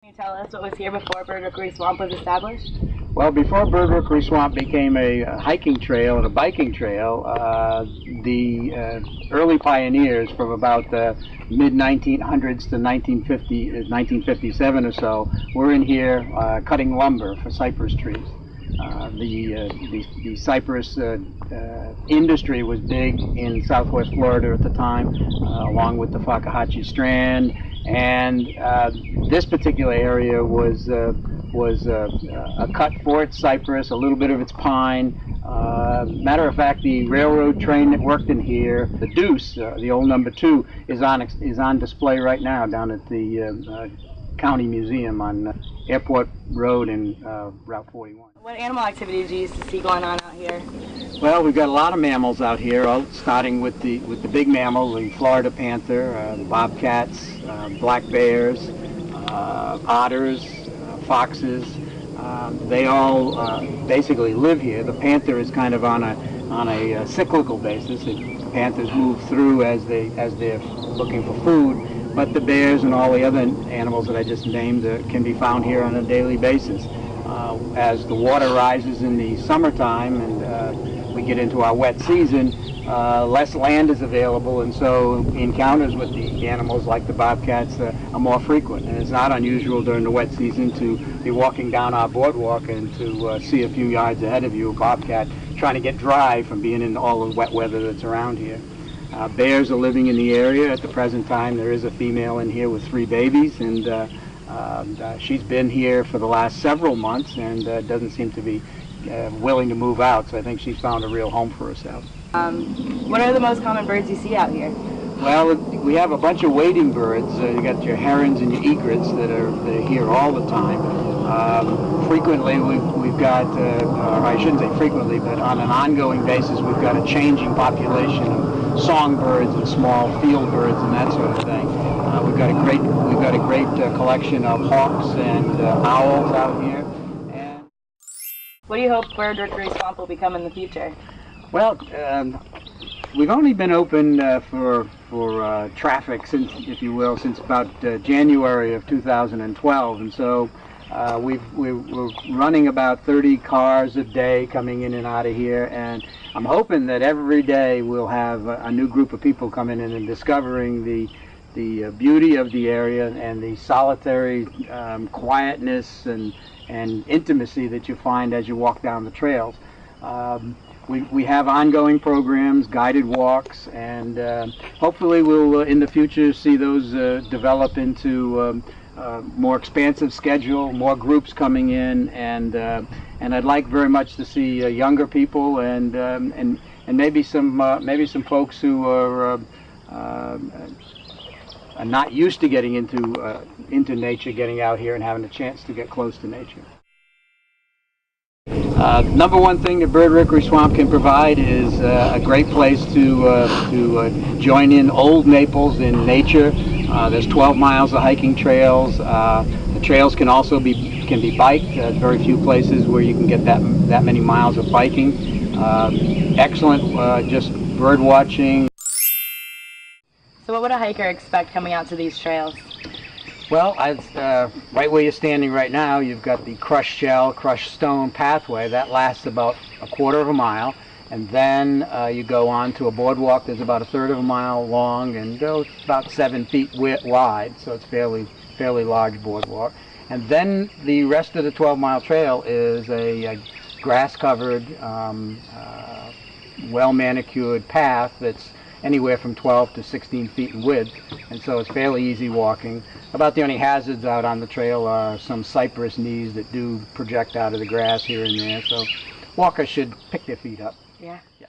Can you tell us what was here before Bird Rookery Swamp was established? Well, before Bird Rookery Swamp became a hiking trail and a biking trail, the early pioneers from about the mid-1900s to 1957 or so were in here cutting lumber for cypress trees. The cypress industry was big in southwest Florida at the time, along with the Fakahatchee Strand, and this particular area was a cut for its cypress, a little bit of its pine. Matter of fact, the railroad train that worked in here, the Deuce, the old number 2, is on display right now down at the County Museum on Airport Road and Route 41. What animal activities do you used to see going on out here? Well, we've got a lot of mammals out here, starting with the big mammal, the Florida panther, the bobcats, black bears, otters, foxes. They all basically live here. The panther is kind of on a cyclical basis. The panthers move through as they're looking for food. But the bears and all the other animals that I just named can be found here on a daily basis. As the water rises in the summertime and we get into our wet season, less land is available, and so encounters with the animals like the bobcats are more frequent. And it's not unusual during the wet season to be walking down our boardwalk and to see a few yards ahead of you a bobcat trying to get dry from being in all the wet weather that's around here. Bears are living in the area at the present time. There is a female in here with 3 babies, and she's been here for the last several months and doesn't seem to be willing to move out, so I think she's found a real home for herself. What are the most common birds you see out here? Well, we have a bunch of wading birds. You got your herons and your egrets that are here all the time. Frequently, we've got, or I shouldn't say frequently, but on an ongoing basis, we've got a changing population of songbirds and small field birds and that sort of thing. We've got a great collection of hawks and owls out here. And what do you hope Bird Rookery Swamp will become in the future? Well, we've only been open for traffic, since, if you will, since about January of 2012, and so we're running about 30 cars a day coming in and out of here, and I'm hoping that every day we'll have a new group of people coming in and discovering the beauty of the area and the solitary quietness and intimacy that you find as you walk down the trails. We have ongoing programs, guided walks, and hopefully we'll in the future see those develop into more expansive schedule, more groups coming in, and I'd like very much to see younger people and maybe some folks who are not used to getting into nature, getting out here and having a chance to get close to nature. Number one thing that Bird Rookery Swamp can provide is a great place to join in old Naples in nature. There's 12 miles of hiking trails. The trails can also be biked. There's very few places where you can get that many miles of biking. Excellent just bird watching. So what would a hiker expect coming out to these trails? Well, right where you're standing right now, you've got the crushed shell, crushed stone pathway. That lasts about a quarter of a mile. And then you go on to a boardwalk that's about a third of a mile long and it's about 7 feet wide, so it's fairly large boardwalk. And then the rest of the 12-mile trail is a grass-covered, well-manicured path that's anywhere from 12 to 16 feet in width, and so it's fairly easy walking. About the only hazards out on the trail are some cypress knees that do project out of the grass here and there, so walkers should pick their feet up. Yeah. Yeah.